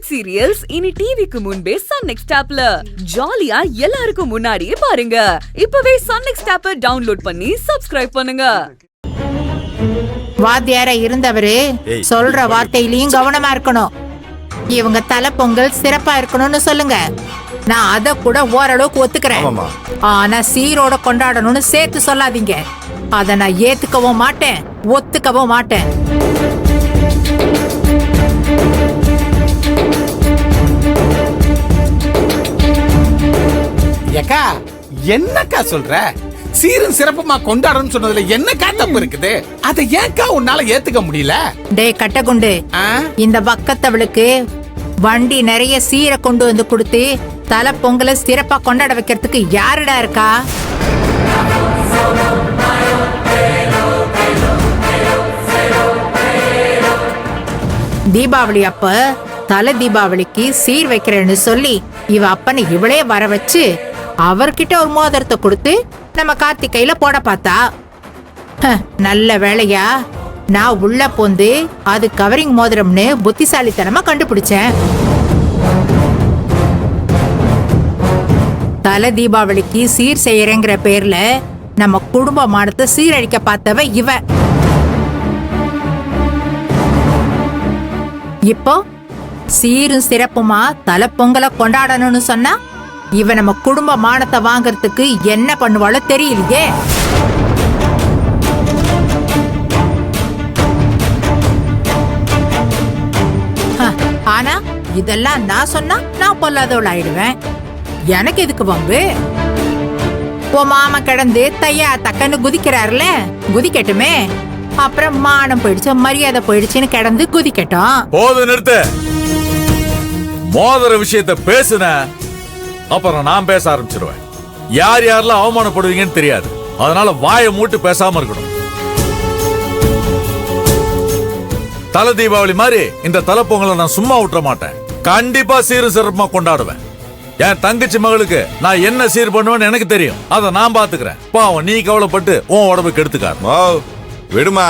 Web serials இனி டிவிக்கு முன்பே சன் நெக்ஸ்ட் ஆப்ல ஜாலியா எல்லாருக்கும் முன்னாடியே பாருங்க. இப்பவே சன் நெக்ஸ்ட் ஆப்பை டவுன்லோட் பண்ணி சப்ஸ்கிரைப் பண்ணுங்க. வாத்தியாரா இருந்தவரு சொல்ற வார்த்தையிலயும் கவனமா இருக்கணும். இவங்க தலை பொங்கல் சிறப்பா இருக்கணும்னு சொல்லுங்க. நான் அத கூட ஓரளவுக்கு ஒத்துக்கிறேன். ஆனா சீரோட கொண்டாடணும்னு சேர்த்து சொல்லாதீங்க. அத நான் ஏத்துக்கவும் மாட்டேன், ஒத்துக்கவும் மாட்டேன். ஏக்கா என்னக்கா சொல்ற? சீரும் சிறப்புமா கொண்டாடணும் சொன்னதுல என்னக்கா தப்பு இருக்குது? அதை ஏக்கா உன்னால ஏத்துக்க முடியல? டே கட்டகுண்டு, இந்த பக்கத்தவளுக்கு வண்டி நிறைய சீரை கொண்டு வந்து கொடுத்து தலை பொங்கலை சிறப்பா கொண்டாட வைக்கிறதுக்கு யாருடா இருக்கா? தீபாவளி அப்ப தலை தீபாவளிக்கு சீர் வைக்கிறேன்னு சொல்லி இவ அப்பனை இவளே வர வச்சு அவர்கிட்ட ஒரு மோதிரத்தை கொடுத்து நம்ம கார்த்திகையில போட பார்த்தா. நல்ல வேளையா நான் உள்ள போந்து அது கவரிங் மோதிரம்னு புத்திசாலித்தனமா கண்டுபிடிச்சேன். தலை தீபாவளிக்கு சீர் செய்யறேங்கிற பேர்ல நம்ம குடும்ப மானத்தை சீரழிக்க பார்த்தவ இவ. இப்போ சீரும் சிறப்புமா தலை பொங்கலை கொண்டாடணும்னு சொன்னா இவ நம்ம குடும்ப மானத்தை வாங்கறதுக்கு என்ன பண்ணுவாளோ தெரியலையே. ஆனா இதெல்லாம் நான் சொன்னா நான் பொல்லாதவள் ஆயிடுவேன். எனக்கு எதுக்கு வம்பு? ஓ மாமா கிடந்து தையா தக்கன்னு குதிக்கிறாருல, குதிக்கட்டுமே. அப்புறம் மானம் போயிடுச்சு, மரியாதை போயிடுச்சுன்னு கிடந்து குதிக்கட்டும். போது நிறுத்து. மோதிர விஷயத்த பேசுன அப்புறம் நான் பேச ஆரம்பிச்சிருவேன். யார் யாரெல்லாம் அவமானப்படுவீங்கன்னு தெரியாது. அதனால வாயை மூட்டு பேசாம இருக்கணும். தலை தீபாவளி மாதிரி இந்த தலை பொங்கலை நான் சும்மா விட்டுற மாட்டேன். கண்டிப்பா சீரும் சிறப்புமா கொண்டாடுவேன். என் தங்கச்சி மகளுக்கு நான் என்ன சீர் பண்ணுவேன்னு எனக்கு தெரியும். அதை நான் பாத்துக்கிறேன். பாவம் நீ கவலைப்பட்டு உன் உடம்பு கெடுத்துக்காரு. விடுமா,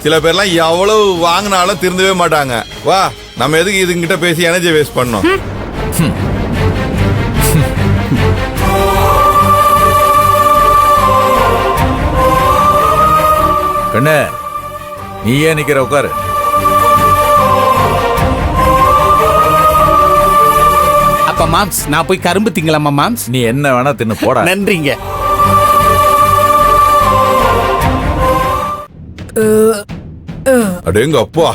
சில பேர்லாம் எவ்வளவு வாங்கினாலும் திருந்தவே மாட்டாங்க. வா, நம்ம எதுக்கு இதுங்கிட்ட பேசி எனர்ஜி வேஸ்ட் பண்ணோம்? கண்ணே, நீ ஏன் நிக்கிற? உட்காரு. அப்ப மாம்ஸ், நான் போய் கரும்பு திங்கலாமா மாம்ஸ்? நீ என்ன வேணா தின்னு போடா. நன்றிங்க. அடேங்க அப்பா,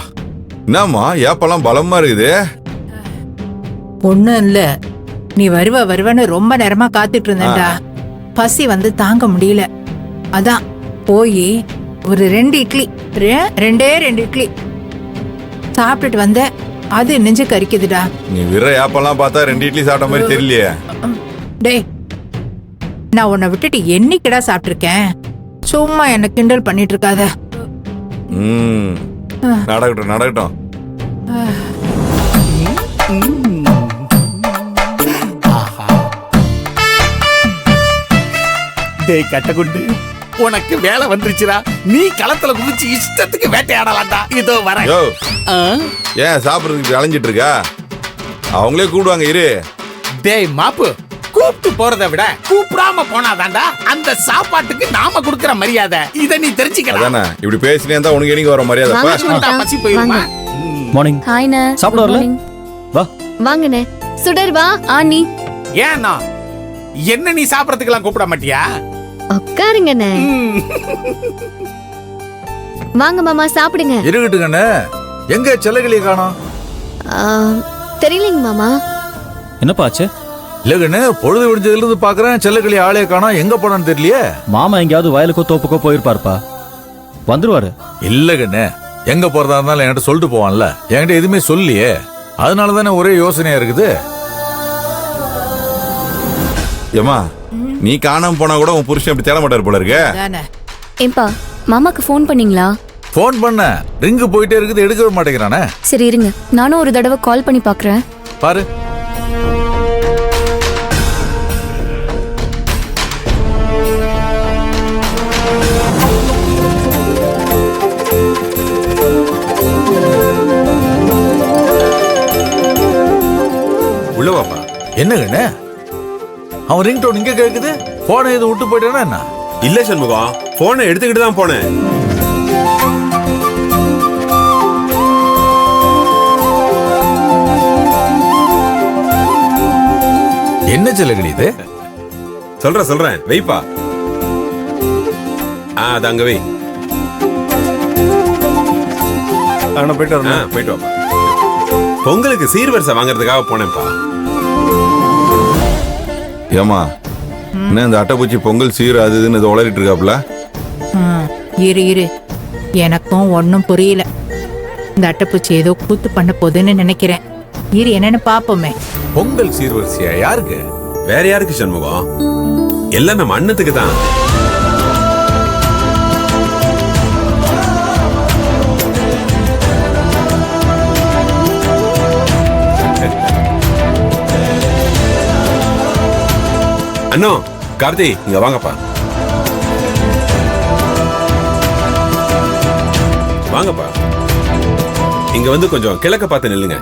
என்னம்மா ஏப்பெல்லாம் பலமா இருக்குது? ஒண்ணும் இல்ல, நீ வருவன்னு ரொம்ப நேரமா காத்துட்டு இருந்தேன்டா. பசி வந்து தாங்க முடியல. அதான் போய் ஒரு 2 இட்லி, ரெண்டே 2 இட்லி சாப்பிட்டுட்டு வந்த. அது நெஞ்சு கறிக்குதுடா. நீ விற ஏப்பெல்லாம் பார்த்தா 2 இட்லி சாப்பிட்ட மாதிரி தெரியலையே. டேய், நான் உன்னை விட்டுட்டு என்னைக்குடா சாப்பிட்டிருக்கேன்? சும்மா என்ன கிண்டல் பண்ணிட்டு இருக்காத. நடக்கட்டும் நடக்கட்டும். டேய் கட்டகுண்டு, உனக்கு வேலை வந்துருச்சுடா. நீ களத்துல குதிச்சு இஷ்டத்துக்கு வேட்டையாடலாம்டா. இதோ வரேன். ஏன் சாப்பிடுறதுக்கு அலைஞ்சிட்டு இருக்கா? அவங்களே கூடுவாங்க, இரு. டேய் மாப்பு, கூப்பிட்டு போறதை விட கூப்பிடாம போனாதான்டா அந்த சாப்பாட்டுக்கு நாம கொடுக்கிற மரியாதை. இத நீ தெரிஞ்சுக்கடா. இப்படி பேசினே இருந்தா உனக்கு எனக்கு வர மரியாதை. பசி போயிருமா? மார்னிங். ஹாய்ண்ணே. சாப்பிட வரல? வா. வாங்கண்ணே. சுடர் வா. ஆனி. ஏன்னா என்ன நீ சாப்பிடறதுக்கெல்லாம் கூப்பிட மாட்டியா? உட்காருங்கண்ணே. வாங்க மாமா சாப்பிடுங்க. இருக்கட்டுங்கண்ணே. எங்க செல்லகிளிய காணோம்? தெரியலங்க மாமா. என்னப்பா ஆச்சு? இல்லகண்ணே, பொழுது விடிஞ்சதுல இருந்து பாக்குறேன் செல்லகிளி ஆளே காணோம். எங்க போனான்னு தெரியலையே. மாமா எங்கேயாவது வயலுக்கோ தோப்புக்கோ போயிருப்பாருப்பா. வந்துருவாரு. இல்லகண்ணே, எங்க போறதா இருந்தாலும் என்கிட்ட சொல்லிட்டு போவான்ல. என்கிட்ட எதுவுமே சொல்லியே. அதனாலதானே ஒரே யோசனையா இருக்குது. ஏமா, நீ காணாம போனா கூட உன் புருஷன் இப்படி தேட மாட்டாரு போல இருக்கு. ஏம்பா, மாமாக்கு ஃபோன் பண்ணீங்களா? ஃபோன் பண்ண, ரிங்கு போயிட்டே இருக்குது, எடுக்கவே மாட்டேங்கிறானே. சரி இருங்க, நானும் ஒரு தடவை கால் பண்ணி பாக்குறேன். பாரு. உள்ள வாப்பா. என்ன கண்ணு அவன் ரிங்டோன் இங்க கேக்குது, போனை எது விட்டு போயிட்டானா என்ன? இல்ல சண்முகம், போனை எடுத்துக்கிட்டு தான் போனேன். என்ன செல்லகடி இது? சொல்றேன் வைப்பா. அது அங்க வை. போயிட்டு வரணும். போயிட்டு வாப்பா. பொங்கலுக்கு சீர்வரிசை வாங்குறதுக்காக போனேன்ப்பா. ஏமா என்ன இந்த அட்டைப்பூச்சி பொங்கல் சீர் அது இதுன்னு இதை உளறிட்டு இருக்காப்ல? இரு எனக்கும் ஒன்னும் புரியல. இந்த அட்டைப்பூச்சி ஏதோ கூத்து பண்ண போகுதுன்னு நினைக்கிறேன். இரு என்னன்னு பாப்போமே. பொங்கல் சீர்வரிசையா யாருக்கு? வேற யாருக்கு சண்முகம்? எல்லாமே மண்ணத்துக்கு தான். அண்ணோ, கார்த்தி இங்க வாங்கப்பா. வாங்கப்பா, இங்க வந்து கொஞ்சம் கிழக்க பார்த்து நில்லுங்க.